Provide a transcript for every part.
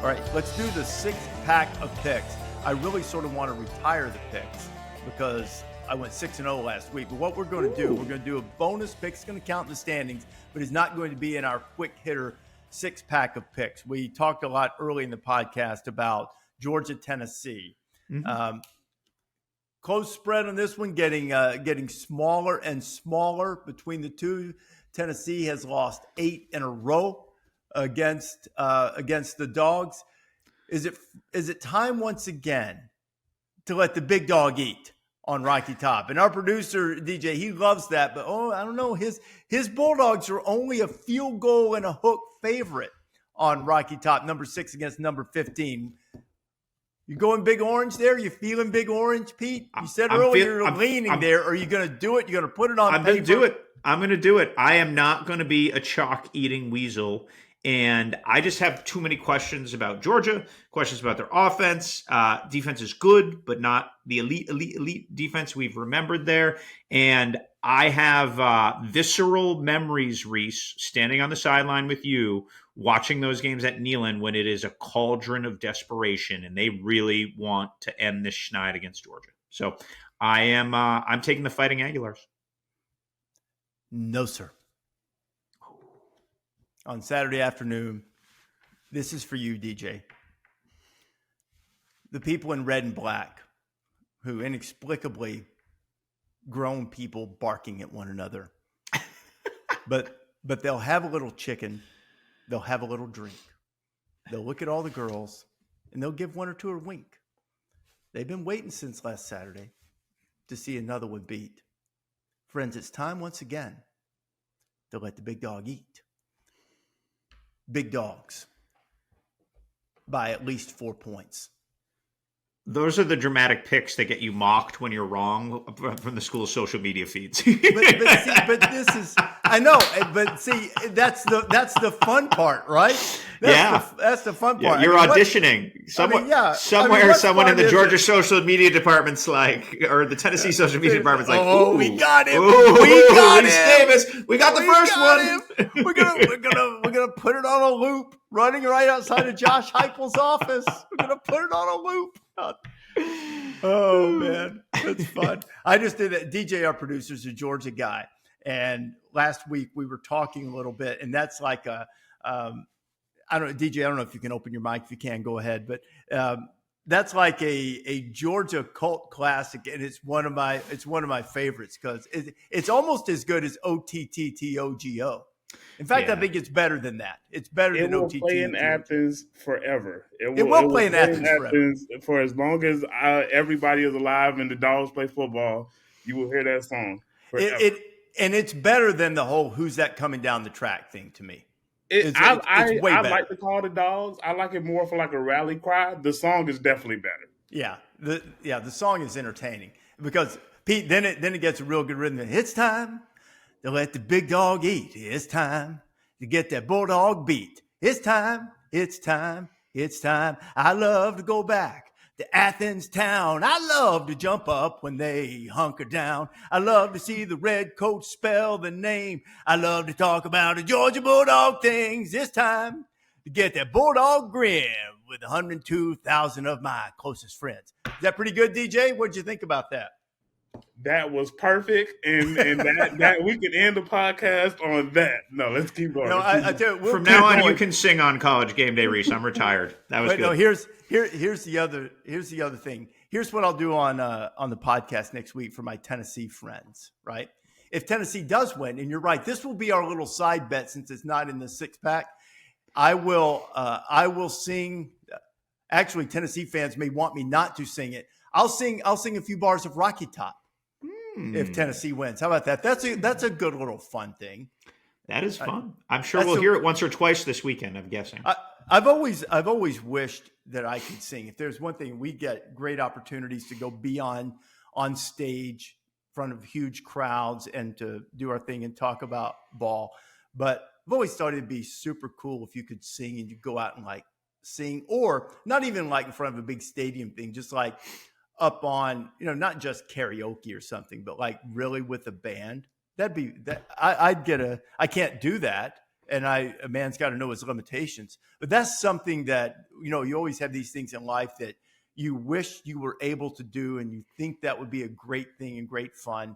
All right, let's do the 6-pack of picks. I really sort of want to retire the picks because I went 6-0 last week. But what we're going to do, we're going to do a bonus pick. It's going to count in the standings, but it's not going to be in our quick hitter 6-pack of picks. We talked a lot early in the podcast about Georgia, Tennessee. Close spread on this one, getting smaller and smaller between the two. Tennessee has lost 8 in a row against the Dogs. Is it time once again to let the big dog eat on Rocky Top? And our producer DJ, he loves that, but I don't know. His Bulldogs are only a field goal and a hook favorite on Rocky Top, number 6 against number 15. You going big orange there? You feeling big orange, Pete? You said earlier you're leaning there. Are you going to do it? You're going to put it on paper? I'm going to do it. I am not going to be a chalk-eating weasel. And I just have too many questions about Georgia, questions about their offense. Defense is good, but not the elite defense we've remembered there. And I have visceral memories, Rece, standing on the sideline with you, watching those games at Neyland when it is a cauldron of desperation and they really want to end this schneid against Georgia. So I'm taking the Fighting Aguilars. No, sir. On Saturday afternoon, this is for you, DJ. The people in red and black who inexplicably grown people barking at one another. but they'll have a little chicken. They'll have a little drink. They'll look at all the girls, and they'll give one or two a wink. They've been waiting since last Saturday to see another one beat. Friends, it's time once again to let the big dog eat. Big Dogs by at least 4 points. Those are the dramatic picks that get you mocked when you're wrong from the school's social media feeds. but this is, I know, but see, that's the fun part, right? That's the fun part. You're auditioning. Someone in the Georgia social media department's like, or the Tennessee social media department's like, "Oh, we got him! Ooh, we got him! Davis, we got the first one. We're gonna put it on a loop, running right outside of Josh Heupel's office. We're gonna put it on a loop." Oh man, that's fun. I just did that. DJ, our producer, is a Georgia guy, and last week we were talking a little bit, and that's like I don't know, DJ, I don't know if you can open your mic. If you can, go ahead. But that's like a Georgia cult classic, and it's one of my favorites because it's almost as good as OTTTOGO. In fact, I think it's better than that. It's better than OTT. It will play in Athens forever. It will play in Athens forever. For as long as everybody is alive and the Dogs play football, you will hear that song forever. And it's better than the whole "Who's that coming down the track" thing to me. I like to call the Dogs. I like it more for like a rally cry. The song is definitely better. Yeah, the song is entertaining because Pete. Then it gets a real good rhythm. It's time to let the big dog eat. It's time to get that bulldog beat. It's time. It's time. It's time. I love to go back to Athens town. I love to jump up when they hunker down. I love to see the red coat spell the name. I love to talk about the Georgia Bulldog things. It's time to get that Bulldog grin with 102,000 of my closest friends. Is that pretty good, DJ? What'd you think about that? That was perfect, and that we can end the podcast on that. No, let's keep going. No, I tell you, from now on, you can sing on College Game Day, Rece. I'm retired. That was good. No, here's the other thing. Here's what I'll do on the podcast next week for my Tennessee friends. Right, if Tennessee does win, and you're right, this will be our little side bet since it's not in the 6-pack. I will sing. Actually, Tennessee fans may want me not to sing it. I'll sing a few bars of Rocky Top if Tennessee wins. How about that? That's a good little fun thing. That is fun. I'm sure we'll hear it once or twice this weekend, I'm guessing. I've always wished that I could sing. If there's one thing, we get great opportunities to go be on stage in front of huge crowds and to do our thing and talk about ball. But I've always thought it'd be super cool if you could sing and you go out and like sing, or not even like in front of a big stadium thing, just like up on, not just karaoke or something, but like really with a band. That'd be that. I can't do that and a man's got to know his limitations. But that's something that, you always have these things in life that you wish you were able to do, and you think that would be a great thing and great fun.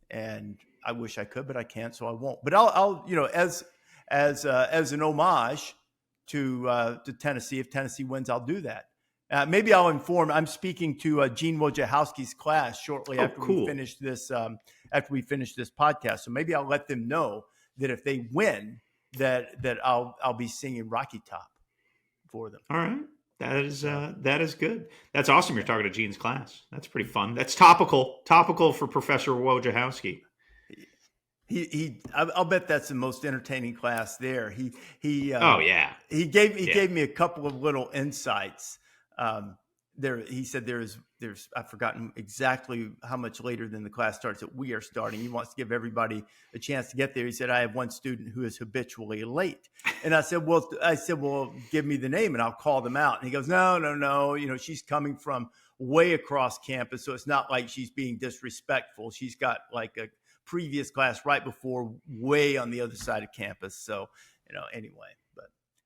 And I wish I could, but I can't, so I won't. But I'll as an homage to Tennessee, if Tennessee wins, I'll do that. Maybe I'll inform. I'm speaking to Gene Wojciechowski's class shortly after we finish this. After we finish this podcast, so maybe I'll let them know that if they win, that I'll be singing Rocky Top for them. All right, that is good. That's awesome. You're talking to Gene's class. That's pretty fun. That's topical for Professor Wojciechowski. I'll bet that's the most entertaining class there. He gave me a couple of little insights. He said there's I've forgotten exactly how much later than the class starts that we are starting. He wants to give everybody a chance to get there. He said, I have one student who is habitually late. And I said, well, give me the name and I'll call them out. And he goes, no. She's coming from way across campus. So it's not like she's being disrespectful. She's got like a previous class right before way on the other side of campus. So, anyway,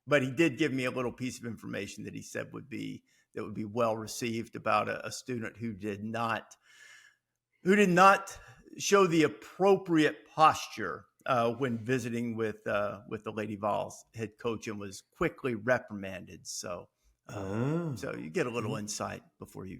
but he did give me a little piece of information that he said would be well received about a student who did not show the appropriate posture when visiting with the Lady Vols head coach and was quickly reprimanded. So you get a little insight before you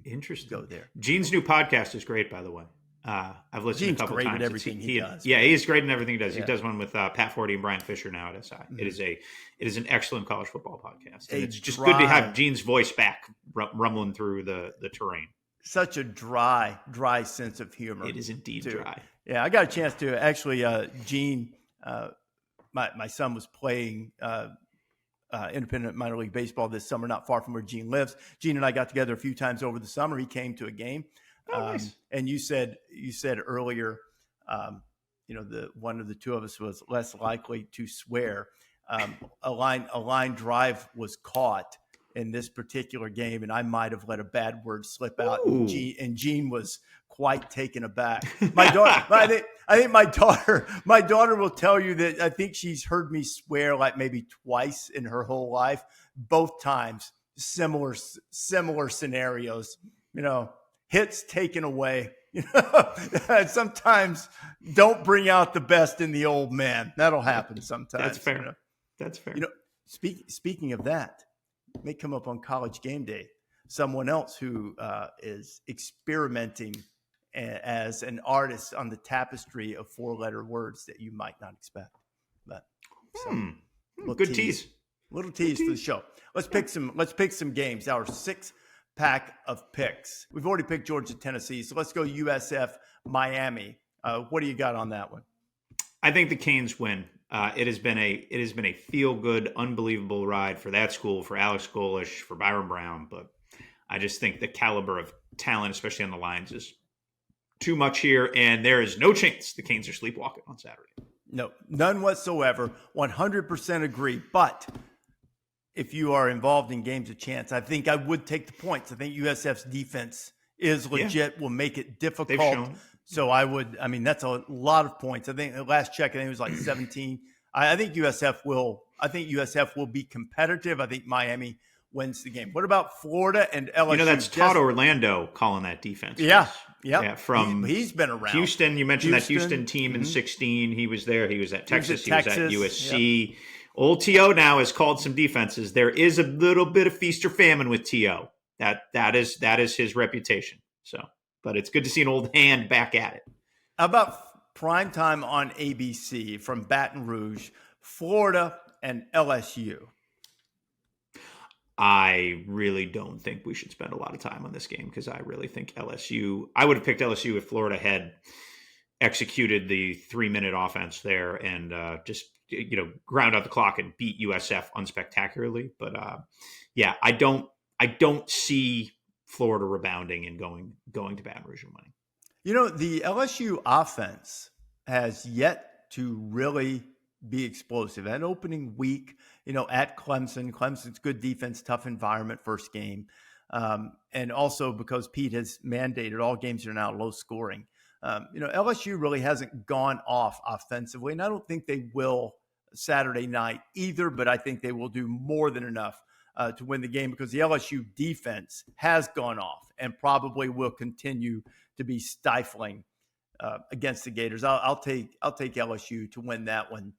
go there. Gene's new podcast is great, by the way. I've listened Gene's a couple great times. At everything he does. Yeah, he's great in everything he does. Yeah. He does one with Pat Forty and Brian Fisher now at SI. Mm-hmm. It is an excellent college football podcast. And it's just good to have Gene's voice back rumbling through the terrain. Such a dry sense of humor. It is indeed dry. Yeah, I got a chance to actually, Gene, my son was playing independent minor league baseball this summer, not far from where Gene lives. Gene and I got together a few times over the summer. He came to a game. Nice. And you said earlier, the one of the two of us was less likely to swear. A line drive was caught in this particular game, and I might have let a bad word slip out. And Gene was quite taken aback. My daughter, I think my daughter will tell you that I think she's heard me swear like maybe twice in her whole life. Both times, similar scenarios. Hits taken away. Sometimes don't bring out the best in the old man. That'll happen sometimes. That's fair. That's fair. Speaking of that, may come up on College Game Day. Someone else who is experimenting as an artist on the tapestry of 4-letter words that you might not expect. But good tease. Little tease for the show. Let's pick some games. Our 6-pack of picks. We've already picked Georgia, Tennessee, so let's go USF, Miami. What do you got on that one? I think the Canes win. It has been a feel good, unbelievable ride for that school, for Alex Golish, for Byron Brown. But I just think the caliber of talent, especially on the lines, is too much here, and there is no chance the Canes are sleepwalking on Saturday. No, none whatsoever. 100% agree. But if you are involved in games of chance, I think I would take the points. I think USF's defense is legit, will make it difficult. They've shown. So that's a lot of points. I think the last check, it was like 17. I think USF will be competitive. I think Miami wins the game. What about Florida and LSU? That's Todd Orlando calling that defense. Yeah. From he's been around. Houston, you mentioned that Houston team in 16. He was there. He was at Texas. He was at USC. Yep. Old T.O. now has called some defenses. There is a little bit of feast or famine with T.O. That is his reputation. So, but it's good to see an old hand back at it. How about primetime on ABC from Baton Rouge, Florida and LSU? I really don't think we should spend a lot of time on this game because I really think LSU – I would have picked LSU if Florida had executed the 3-minute offense there and just – ground out the clock and beat USF unspectacularly. But I don't see Florida rebounding and going to Baton Rouge and winning. The LSU offense has yet to really be explosive. That opening week, at Clemson's good defense, tough environment, first game. And also because Pete has mandated all games are now low scoring. LSU really hasn't gone off offensively, and I don't think they will Saturday night either, but I think they will do more than enough to win the game because the LSU defense has gone off and probably will continue to be stifling against the Gators. I'll take LSU to win that one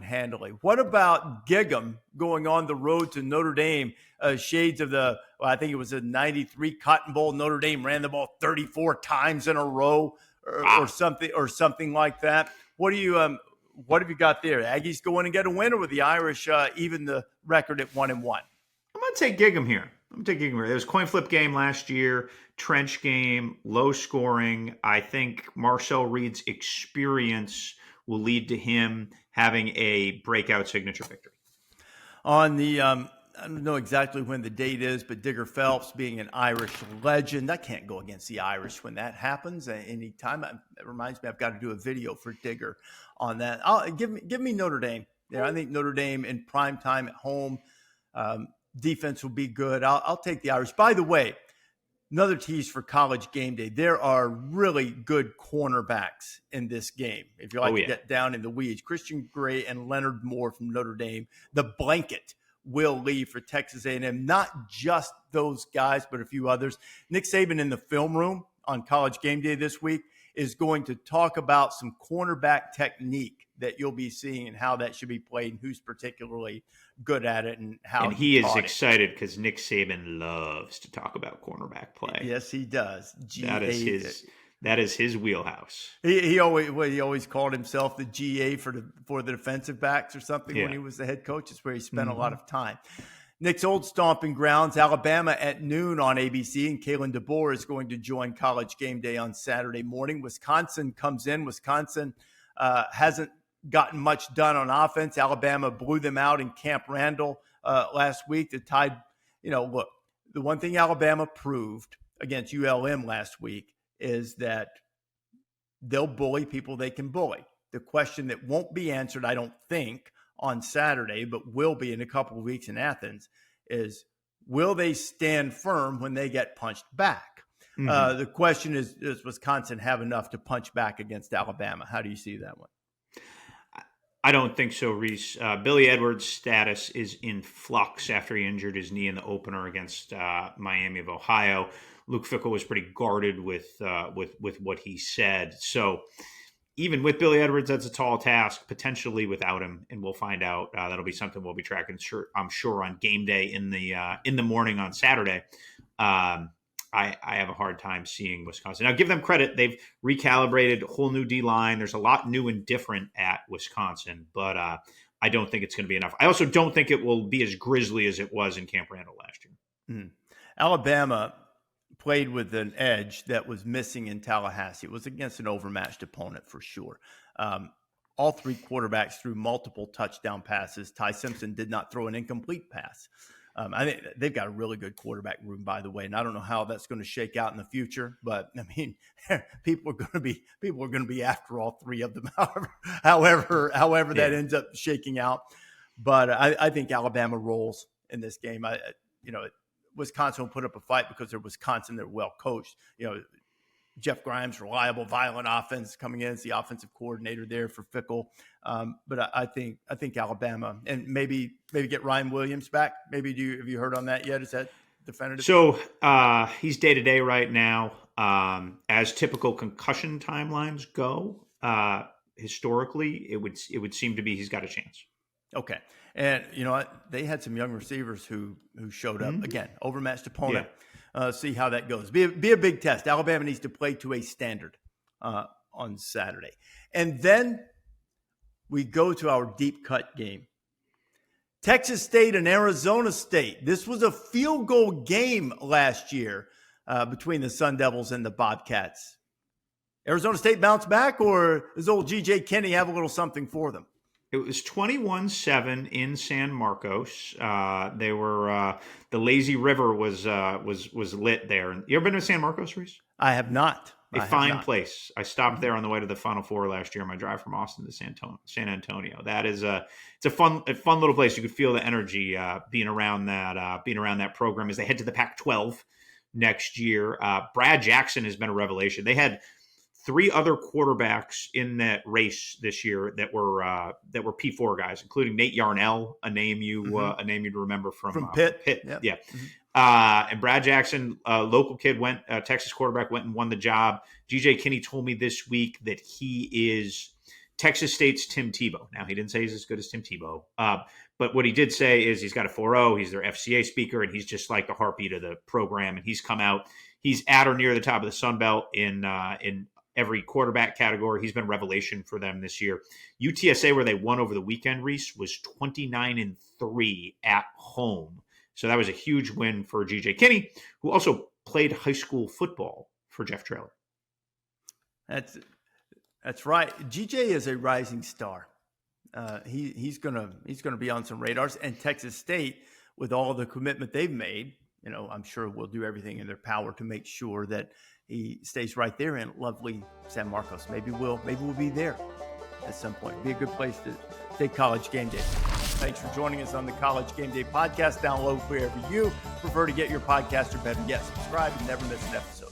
handily. What about Gig'em going on the road to Notre Dame? Shades of I think it was a '93 Cotton Bowl. Notre Dame ran the ball 34 times in a row, or something like that. What have you got there? Aggies go in and get a win, or with the Irish even the record at 1-1? I'm going to take Gig'em here. There was a coin flip game last year, trench game, low scoring. I think Marcel Reed's experience will lead to him having a breakout signature victory. On the, I don't know exactly when the date is, but Digger Phelps being an Irish legend, I can't go against the Irish when that happens anytime. It reminds me I've got to do a video for Digger on that. Give me Notre Dame. Yeah, I think Notre Dame in prime time at home. Defense will be good. I'll take the Irish. By the way, another tease for College Game Day. There are really good cornerbacks in this game. If you like to get down in the weeds, Christian Gray and Leonard Moore from Notre Dame. The blanket will leave for Texas A&M. Not just those guys, but a few others. Nick Saban in the film room on College Game Day this week is going to talk about some cornerback technique that you'll be seeing and how that should be played and who's particularly good at it and how. And he is excited because Nick Saban loves to talk about cornerback play. Yes, he does. That is his wheelhouse. He always called himself the GA for the defensive backs or something when he was the head coach. It's where he spent a lot of time. Nick's old stomping grounds, Alabama at noon on ABC, and Kalen DeBoer is going to join College Game Day on Saturday morning. Wisconsin comes in. Wisconsin hasn't gotten much done on offense. Alabama blew them out in Camp Randall last week. The Tide, look, the one thing Alabama proved against ULM last week is that they'll bully people they can bully. The question that won't be answered, I don't think, on Saturday, but will be in a couple of weeks in Athens, is will they stand firm when they get punched back? The question is, does Wisconsin have enough to punch back against Alabama? How do you see that one? I don't think so, Rece. Billy Edwards' status is in flux after he injured his knee in the opener against Miami of Ohio. Luke Fickell was pretty guarded with what he said. So even with Billy Edwards, that's a tall task, potentially without him, and we'll find out. That'll be something we'll be tracking, I'm sure, on game day in the morning on Saturday. I have a hard time seeing Wisconsin. Now, give them credit. They've recalibrated a whole new D-line. There's a lot new and different at Wisconsin, but I don't think it's going to be enough. I also don't think it will be as grisly as it was in Camp Randall last year. Alabama played with an edge that was missing in Tallahassee. It was against an overmatched opponent for sure. All three quarterbacks threw multiple touchdown passes. Ty Simpson did not throw an incomplete pass. I think they've got a really good quarterback room, by the way, and I don't know how that's going to shake out in the future. But I mean, people are going to be after all three of them, however that ends up shaking out. But I think Alabama rolls in this game. Wisconsin will put up a fight because they're Wisconsin. They're well coached. Jeff Grimes, reliable, violent offense coming in as the offensive coordinator there for Fickell. But I think Alabama, and maybe get Ryan Williams back. Have you heard on that yet? Is that definitive? So he's day-to-day right now. As typical concussion timelines go, historically, it would seem to be he's got a chance. Okay. And you know what? They had some young receivers who showed up. Again, overmatched opponent. See how that goes. Be a big test. Alabama needs to play to a standard on Saturday. And then we go to our deep cut game. Texas State and Arizona State. This was a field goal game last year between the Sun Devils and the Bobcats. Arizona State bounce back, or does old G.J. Kinney have a little something for them? It was 21-7 in San Marcos. They were the lazy river was lit there. You ever been to San Marcos, Rece? I have not. A fine place. I stopped there on the way to the Final Four last year on my drive from Austin to San Antonio. That is it's a fun little place. You could feel the energy being around that program as they head to the Pac-12 next year. Brad Jackson has been a revelation. They had 3 other quarterbacks in that race this year that were P4 guys, including Nate Yarnell, a name you'd remember from Pitt. Pitt. Yeah. Mm-hmm. And Brad Jackson, a local kid, Texas quarterback, went and won the job. GJ Kinney told me this week that he is Texas State's Tim Tebow. Now, he didn't say he's as good as Tim Tebow, but what he did say is he's got a 4.0. He's their FCA speaker, and he's just like the heartbeat of the program. And he's come out. He's at or near the top of the Sun Belt in every quarterback category. He's been revelation for them this year. UTSA, where they won over the weekend, Rece, was 29-3 at home. So that was a huge win for GJ Kinney, who also played high school football for Jeff Traylor. That's right. GJ is a rising star. He's gonna be on some radars. And Texas State, with all the commitment they've made, I'm sure will do everything in their power to make sure that he stays right there in lovely San Marcos. Maybe we'll be there at some point. Be a good place to take College Game Day. Thanks for joining us on the College Game Day podcast. Download wherever you prefer to get your podcast, or better yet, subscribe and never miss an episode.